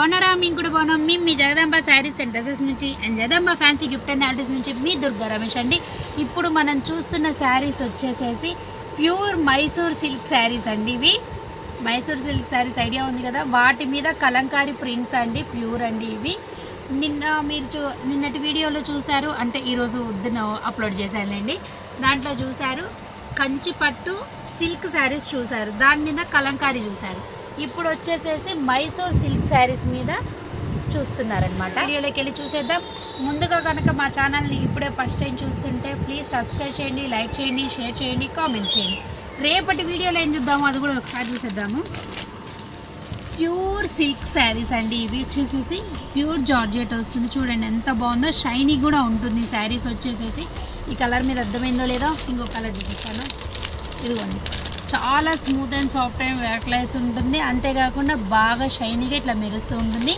బాగున్నారా? మేము కూడా బాగున్నాం. మేము మీ జగదాంబ శారీస్ అండ్ డ్రెస్సెస్ నుంచి and Jagadamba fancy gift and artist నుంచి మీ దుర్గా రమేష్ అండి. ఇప్పుడు మనం చూస్తున్న శారీస్ వచ్చేసేసి ప్యూర్ మైసూర్ సిల్క్ శారీస్ అండి. ఇవి మైసూర్ సిల్క్ శారీస్ ఐడియా ఉంది కదా, వాటి మీద కలంకారీ ప్రింట్స్ అండి, ప్యూర్ అండి. ఇవి నిన్నటి వీడియోలో చూశారు, అంటే ఈరోజు వద్దున అప్లోడ్ చేశానండి. దాంట్లో చూశారు కంచి పట్టు సిల్క్ శారీస్ చూశారు, దాని మీద కలంకారీ చూశారు. ఇప్పుడు వచ్చేసేసి మైసూర్ సిల్క్ శారీస్ మీద చూస్తున్నారనమాట. వీడియోలోకి వెళ్ళి చూసేద్దాం. ముందుగా కనుక మా ఛానల్ని ఇప్పుడే ఫస్ట్ టైం చూస్తుంటే ప్లీజ్ సబ్స్క్రైబ్ చేయండి, లైక్ చేయండి, షేర్ చేయండి, కామెంట్ చేయండి. రేపటి వీడియోలో ఏం చూద్దాము అది కూడా ఒకసారి చూసేద్దాము. ప్యూర్ సిల్క్ శారీస్ అండి. ఇవి వచ్చేసేసి ప్యూర్ జార్జెట్ వస్తుంది. చూడండి ఎంత బాగుందో, షైనీ కూడా ఉంటుంది శారీస్ వచ్చేసేసి. ఈ కలర్ మీద అర్థమైందో లేదో ఇంకో కలర్ చూపిస్తాను. ఇదిగోండి, చాలా smooth and soft and workless ఉంటుంది. అంతేకాకుండా బాగా షైనీగా ఇట్లా మెరుస్తూ ఉంటుంది.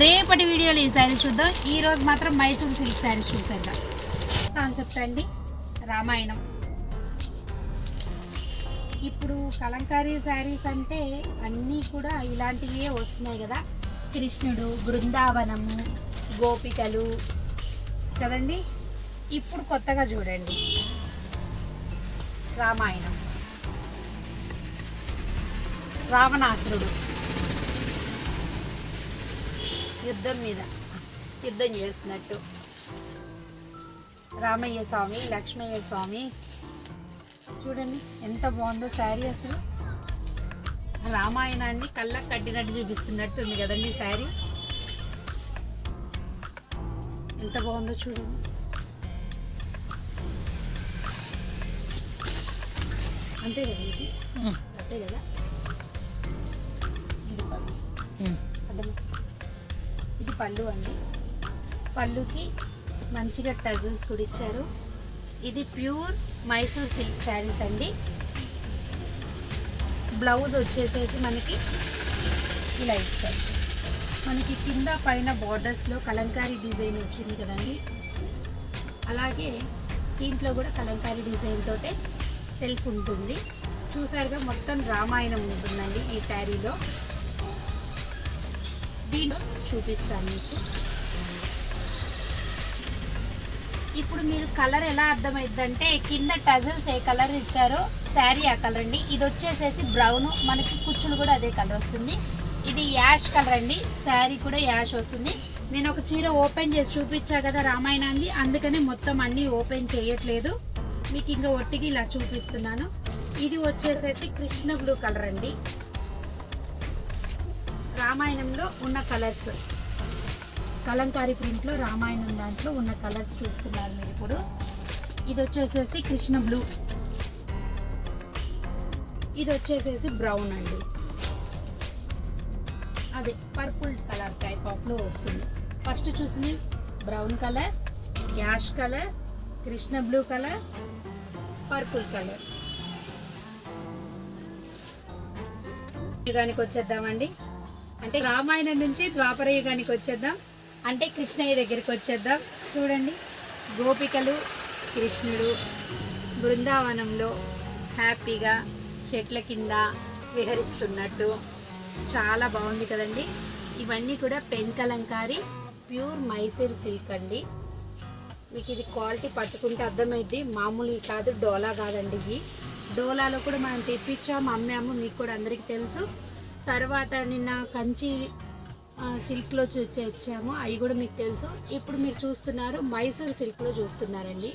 రేపటి వీడియోలో ఈ శారీస్ చూద్దాం. ఈరోజు మాత్రం మైసూర్ సిల్క్ శారీస్ చూసేద్దాం. కాన్సెప్ట్ అండి రామాయణం. ఇప్పుడు కలంకారీ శారీస్ అంటే అన్నీ కూడా ఇలాంటివే వస్తున్నాయి కదా. కృష్ణుడు, బృందావనము, గోపికలు కదండి. ఇప్పుడు కొత్తగా చూడండి రామాయణం. రావణాసురుడు యుద్ధం చేస్తున్నట్టు, రామయ్య స్వామి, లక్ష్మయ్య స్వామి. చూడండి ఎంత బాగుందో శారీ. అసలు రామాయణాన్ని కళ్ళకు కట్టినట్టు చూపిస్తున్నట్టు ఉంది కదండి శారీ. ఎంత బాగుందో చూడండి. అంతే కదా ఇది, అంతే కదా. ఇది పళ్ళు అండి. పళ్ళుకి మంచిగా టజల్స్ కూడా ఇచ్చారు. ఇది ప్యూర్ మైసూర్ సిల్క్ శారీస్ అండి. బ్లౌజ్ వచ్చేసేసి మనకి ఇలా ఇచ్చారు. మనకి కింద పైన బార్డర్స్లో కలంకారీ డిజైన్ వచ్చింది కదండి. అలాగే దీంట్లో కూడా కలంకారీ డిజైన్ తోటే సెల్ఫ్ ఉంటుంది. చూసారుగా మొత్తం రామాయణం ఉంటుందండి ఈ శారీలో. దీంట్లో చూపిస్తాను మీకు. ఇప్పుడు మీరు కలర్ ఎలా అర్థమైందంటే, కింద టజల్స్ ఏ కలర్ ఇచ్చారో శారీ ఆ కలర్ అండి. ఇది వచ్చేసేసి బ్రౌన్, మనకి కుచ్చులు కూడా అదే కలర్ వస్తుంది. ఇది యాష్ కలర్ అండి, శారీ కూడా యాష్ వస్తుంది. నేను ఒక చీర ఓపెన్ చేసి చూపించా కదా రామాయణాన్ని, అందుకని మొత్తం అన్నీ ఓపెన్ చేయట్లేదు, మీకు ఇంకా ఒట్టికి ఇలా చూపిస్తున్నాను. ఇది వచ్చేసేసి కృష్ణ బ్లూ కలర్ అండి. రామాయణంలో ఉన్న కలర్స్, కలంకారీ ప్రింట్లో రామాయణం దాంట్లో ఉన్న కలర్స్ చూస్తున్నారు మీరు ఇప్పుడు. ఇది వచ్చేసేసి కృష్ణ బ్లూ, ఇది వచ్చేసేసి బ్రౌన్ అండి. అదే పర్పుల్ కలర్ టైప్ ఆఫ్లో వస్తుంది. ఫస్ట్ చూసింది బ్రౌన్ కలర్, యాష్ కలర్, కృష్ణ బ్లూ కలర్, పర్పుల్ కలర్. యుగానికి వచ్చేద్దామండి. అంటే రామాయణం నుంచి ద్వాపర యుగానికి వచ్చేద్దాం, అంటే కృష్ణయ్య దగ్గరికి వచ్చేద్దాం. చూడండి, గోపికలు, కృష్ణుడు బృందావనంలో హ్యాపీగా చెట్ల కింద విహరిస్తున్నట్టు చాలా బాగుంది కదండి. ఇవన్నీ కూడా pen Kalamkari pure Mysore silk అండి. మీకు ఇది క్వాలిటీ పట్టుకుంటే అర్థమైంది, మామూలు కాదు, డోలా కాదండి. ఇవి డోలాలో కూడా మనం తెప్పించాము, అమ్మాము, మీకు కూడా అందరికీ తెలుసు. తర్వాత నిన్న కంచి సిల్క్లో వచ్చాము, అవి కూడా మీకు తెలుసు. ఇప్పుడు మీరు చూస్తున్నారు మైసూర్ సిల్క్లో చూస్తున్నారండి.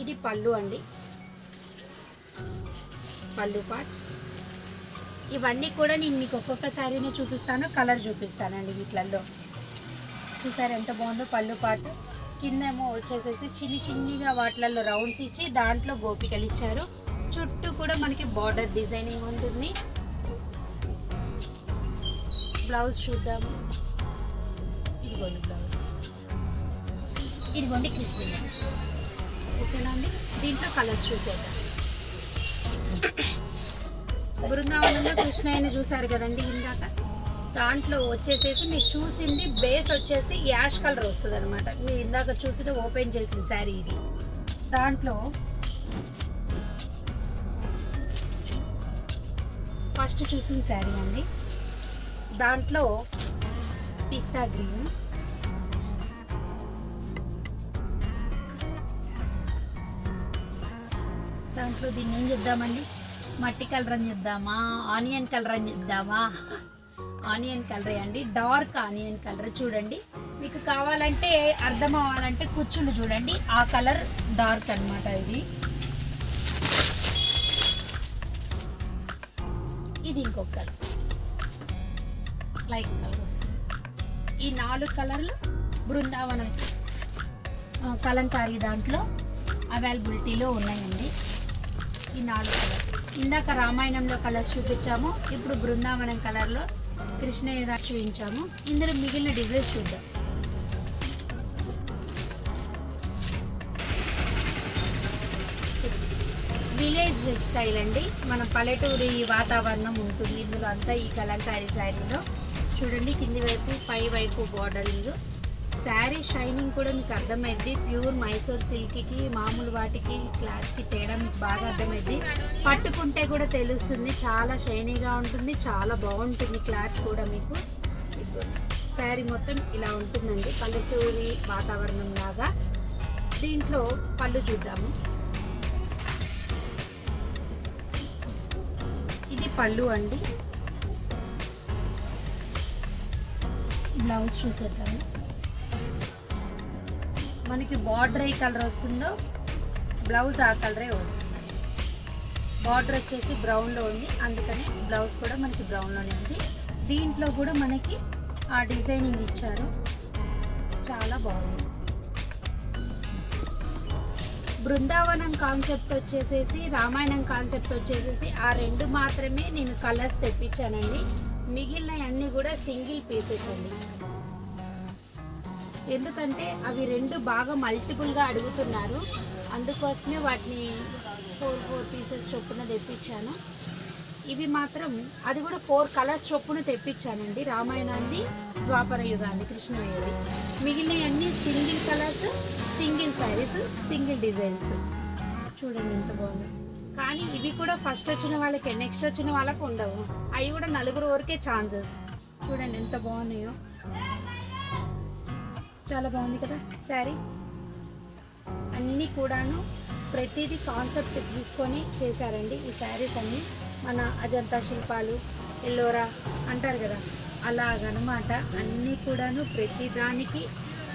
ఇది పళ్ళు అండి, పళ్ళు పార్ట్. ఇవన్నీ కూడా నేను మీకు ఒక్కొక్క శారీనే చూపిస్తాను, కలర్ చూపిస్తానండి వీటిలలో. చూసారు ఎంత బాగుందో పళ్ళు పార్ట్. కిందేమో వచ్చేసేసి చిన్నిగా వాటిలలో రౌండ్స్ ఇచ్చి దాంట్లో గోపికలు ఇచ్చారు. చుట్టూ కూడా మనకి బార్డర్ డిజైనింగ్ ఉంటుంది. బ్లౌజ్ చూద్దాము. ఇదిగోండి బ్లౌజ్, ఇదిగోండి కృష్ణయ్య. ఓకేనా అండి. దీంట్లో కలర్స్ చూసేద్దాం. బృందావనంలో కృష్ణయ్యని చూసారు కదండి ఇందాక. దాంట్లో వచ్చేసేసి మీరు చూసింది బేస్ వచ్చేసి యాష్ కలర్ వస్తుంది అనమాట. మీరు ఇందాక చూసిన ఓపెన్ చేసిన శారీ ఇది. దాంట్లో ఫస్ట్ చూసిన శారీ అండి. దాంట్లో పిస్తా గ్రీన్, దాంట్లో దీన్ని ఏం చేద్దామండి, మట్టి కలర్ అని చెప్దామా, ఆనియన్ కలర్ అని చెప్దామా? ఆనియన్ కలరే అండి, డార్క్ ఆనియన్ కలర్. చూడండి, మీకు కావాలంటే అర్థం అవ్వాలంటే కుచ్చులు చూడండి, ఆ కలర్ డార్క్ అన్నమాట. ఇది ఇంకొక కలర్, లైట్ కలర్ వస్తుంది. ఈ 4 కలర్లు బృందావనం కలంకారీ దాంట్లో అవైలబిలిటీలో ఉన్నాయండి. ఈ 4 కలర్, ఇందాక రామాయణంలో కలర్స్ చూపించాము, ఇప్పుడు బృందావనం కలర్లో కృష్ణయ్య చూపించాము. ఇందులో మిగిలిన డిజైన్స్ చూద్దాం. విలేజ్ స్టైల్ అండి, మన పల్లెటూరి వాతావరణం ఉంటుంది ఇందులో అంతా. ఈ కలంకారీ శారీలో చూడండి, కింది వైపు పై వైపు బార్డరింగ్. శారీ షైనింగ్ కూడా మీకు అర్థమైద్ది. ప్యూర్ మైసూర్ సిల్క్కి మామూలు వాటికి క్లాత్కి తేడా మీకు బాగా అర్థమైద్ది. పట్టుకుంటే కూడా తెలుస్తుంది, చాలా షైనీగా ఉంటుంది, చాలా బాగుంటుంది క్లాత్ కూడా మీకు. శారీ మొత్తం ఇలా ఉంటుందండి, పల్లెటూరి వాతావరణం లాగా. దీంట్లో పళ్ళు చూద్దాము. ఇది పళ్ళు అండి. బ్లౌజ్ చూసేద్దాము. మనకి బార్డర్ ఏ కలర్ వస్తుందో బ్లౌజ్ ఆ కలరే వస్తుంది. బార్డర్ వచ్చేసి బ్రౌన్లో ఉంది, అందుకనే బ్లౌజ్ కూడా మనకి బ్రౌన్లోనే ఉంది. దీంట్లో కూడా మనకి ఆ డిజైనింగ్ ఇచ్చారు, చాలా బాగుంది. బృందావనం కాన్సెప్ట్ వచ్చేసేసి, రామాయణం కాన్సెప్ట్ వచ్చేసేసి ఆ 2 మాత్రమే నేను కలర్స్ తెప్పించానండి. మిగిలిన అన్నీ కూడా సింగిల్ పీసెస్ అండి. ఎందుకంటే అవి 2 బాగా మల్టిపుల్గా అడుగుతున్నారు, అందుకోసమే వాటిని 4 పీసెస్ చొప్పున తెప్పించాను. ఇవి మాత్రం అది కూడా 4 కలర్స్ చొప్పున తెప్పించానండి. రామాయణాన్ని, ద్వాపర యుగాన్ని, కృష్ణయ్యది. మిగిలిన అన్ని single colours, single saris, single designs. చూడండి ఎంత బాగుంది. కానీ ఇవి కూడా ఫస్ట్ వచ్చిన వాళ్ళకే, నెక్స్ట్ వచ్చిన వాళ్ళకు ఉండవు. అవి కూడా 4 వరకే ఛాన్సెస్. చూడండి ఎంత బాగున్నాయో, చాలా బాగుంది కదా శారీ. అన్నీ కూడాను ప్రతిదీ కాన్సెప్ట్ తీసుకొని చేశారండి ఈ శారీస్ అన్నీ. మన అజంతా శిల్పాలు, ఎల్లోరా అంటారు కదా, అలాగనమాట. అన్నీ కూడాను ప్రతి దానికి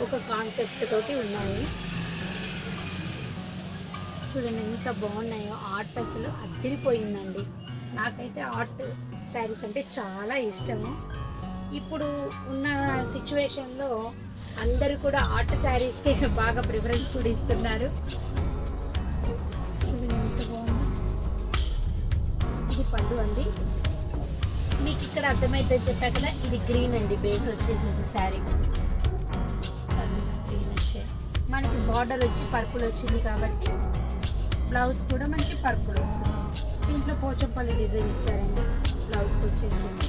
ఒక కాన్సెప్ట్ తోటి ఉన్నాయి. చూడండి ఎంత బాగున్నాయో, ఆర్ట్ అసలు అదిరిపోయిందండి. నాకైతే ఆర్ట్ శారీస్ అంటే చాలా ఇష్టము. ఇప్పుడు ఉన్న సిచ్యువేషన్లో అందరూ కూడా ఆర్ట్ శారీస్కే బాగా ప్రిఫరెన్స్ కూడా ఇస్తున్నారు. చూడండి ఎంత బాగుంది. ఇది పళ్ళు అండి. మీకు ఇక్కడ అర్థమైందని చెప్పా కదా, ఇది గ్రీన్ అండి. బేస్ వచ్చేసేసి శారీ గ్రీన్ వచ్చే, మనకి బార్డర్ వచ్చి పర్పుల్ వచ్చింది కాబట్టి బ్లౌజ్ కూడా మనకి పర్పుల్ వస్తుంది. దీంట్లో పోచంపల్లి డిజైన్ ఇచ్చారండి బ్లౌజ్కి వచ్చేసేసి.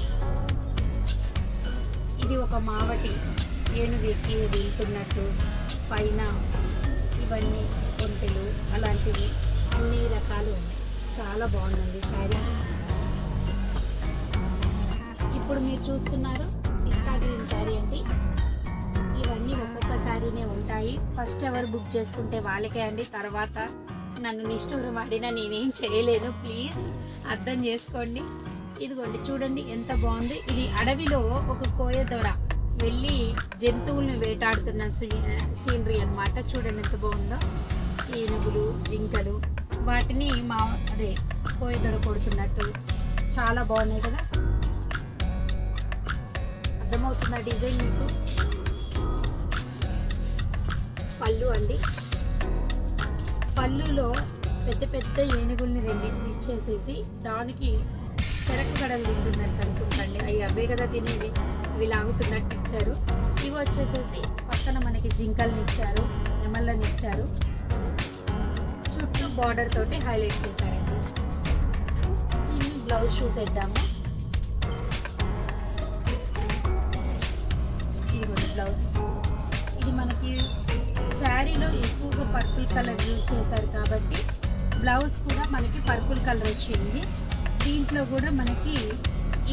ఇది ఒక మావటి ఏనుగు ఎక్కి వెళ్తున్నట్టు, పైన ఇవన్నీ ఒంటెలు అలాంటివి అన్ని రకాలు ఉన్నాయి. చాలా బాగుందండి శారీ. ఇప్పుడు మీరు చూస్తున్నారు పిస్తా గ్రీన్ శారీ అండి. ఇవన్నీ ఒక్కొక్క శారీనే ఉంటాయి. ఫస్ట్ ఎవరు బుక్ చేసుకుంటే వాళ్ళకే అండి. తర్వాత నన్ను నిష్ఠూరం ఆడినా నేనేం చేయలేను, ప్లీజ్ అర్థం చేసుకోండి. ఇదిగోండి చూడండి ఎంత బాగుంది. ఇది అడవిలో ఒక కోయ దొర వెళ్ళి జంతువుల్ని వేటాడుతున్న సీనరీ అన్నమాట. చూడండి ఎంత బాగుందో. ఏనుగులు, జింకలు, వాటిని అదే కోయ దొర కొడుతున్నట్టు చాలా బాగున్నాయి కదా. అర్థమవుతుందా డిజైన్ మీకు? పళ్ళు అండి. పళ్ళులో పెద్ద పెద్ద ఏనుగుల్ని రెండింటిని ఇచ్చేసేసి దానికి చెరకు గడలు తింటున్నట్టు అనుకుంటండి. అవి అవే కదా తినేది, ఇవి లాగుతున్నట్టు ఇచ్చారు. ఇవి వచ్చేసేసి పక్కన మనకి జింకల్ని ఇచ్చారు, నెమళ్ళని ఇచ్చారు. చుట్టూ బార్డర్ తోటి హైలైట్ చేశారండి. దీన్ని బ్లౌజ్ చూసేద్దాము. ఇది బ్లౌజ్. ఇది మనకి శారీలో ఎక్కువగా పర్పుల్ కలర్ యూజ్ చేశారు కాబట్టి బ్లౌజ్ కూడా మనకి పర్పుల్ కలర్ వచ్చింది. దీంట్లో కూడా మనకి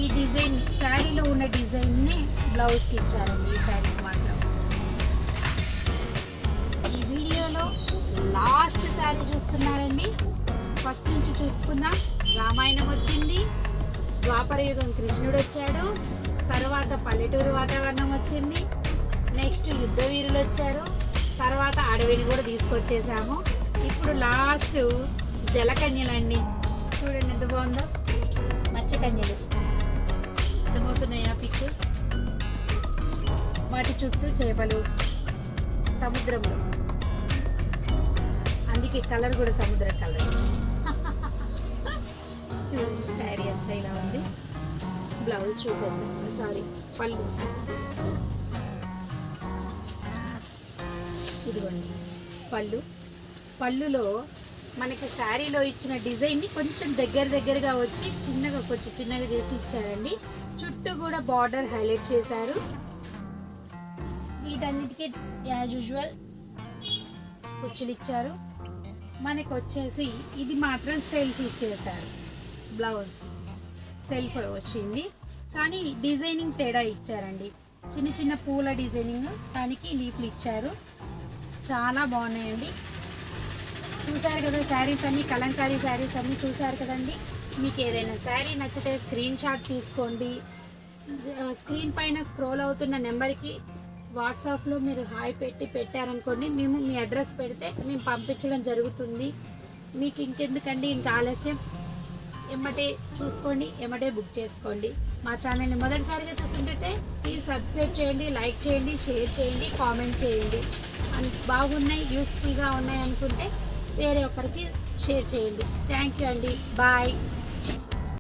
ఈ డిజైన్ శారీలో ఉన్న డిజైన్ని బ్లౌజ్కి ఇచ్చారండి. ఈ శారీకి మాత్రం ఈ వీడియోలో లాస్ట్ శారీ చూస్తున్నారండి. ఫస్ట్ నుంచి చూసుకుందాం. రామాయణం వచ్చింది, ద్వాపర యుగం కృష్ణుడు వచ్చాడు, తర్వాత పల్లెటూరు వాతావరణం వచ్చింది, నెక్స్ట్ యుద్ధ వీరులు వచ్చారు, తర్వాత అడవిని కూడా తీసుకొచ్చేసాము. ఇప్పుడు లాస్ట్ జలకన్యలండి. చూడండి ఎంత బాగుందో, మత్స్యకన్యలు అర్థమవుతున్నాయా పిక్. వాటి చుట్టూ చేపలు సముద్రంలో, అందుకే కలర్ కూడా సముద్ర కలర్. చూడండి శారీ అంతా ఇలా ఉంది. బ్లౌజ్ చూసేద్దాం. సారీ, పళ్ళు ఇదిగోండి. పళ్ళులో మనకి శారీలో ఇచ్చిన డిజైన్ని కొంచెం దగ్గరగా వచ్చి కొంచెం చిన్నగా చేసి ఇచ్చారండి. చుట్టూ కూడా బార్డర్ హైలైట్ చేశారు. వీటన్నిటికీ యాజ్ యూజువల్ కుచ్చులు ఇచ్చారు. మనకు వచ్చేసి ఇది మాత్రం సెల్ఫ్ ఇచ్చేసారు. బ్లౌజ్ సెల్ఫ్ వచ్చింది, కానీ డిజైనింగ్ తేడా ఇచ్చారండి. చిన్న పూల డిజైనింగ్, దానికి లీఫ్లు ఇచ్చారు. చాలా బాగున్నాయండి. చూసారు కదా శారీస్ అన్నీ, కలంకారీ శారీస్ అన్నీ చూసారు కదండి. మీకు ఏదైనా శారీ నచ్చితే స్క్రీన్ షాట్ తీసుకోండి. స్క్రీన్ పైన స్క్రోల్ అవుతున్న నెంబర్కి వాట్సాప్లో మీరు హాయ్ పెట్టారనుకోండి, మేము మీ అడ్రస్ పెడితే మేము పంపించడం జరుగుతుంది. మీకు ఇంకెందుకండి ఇంకా ఆలస్యం, ఎమ్మటే చూసుకోండి, ఎమ్మటే బుక్ చేసుకోండి. మా ఛానల్ని మొదటిసారిగా చూస్తుంటే ప్లీజ్ సబ్స్క్రైబ్ చేయండి, లైక్ చేయండి, షేర్ చేయండి, కామెంట్ చేయండి. బాగున్నాయి, యూస్ఫుల్గా ఉన్నాయి అనుకుంటే వేరే ఒకరికి షేర్ చేయండి. థ్యాంక్ యూ అండి. బాయ్.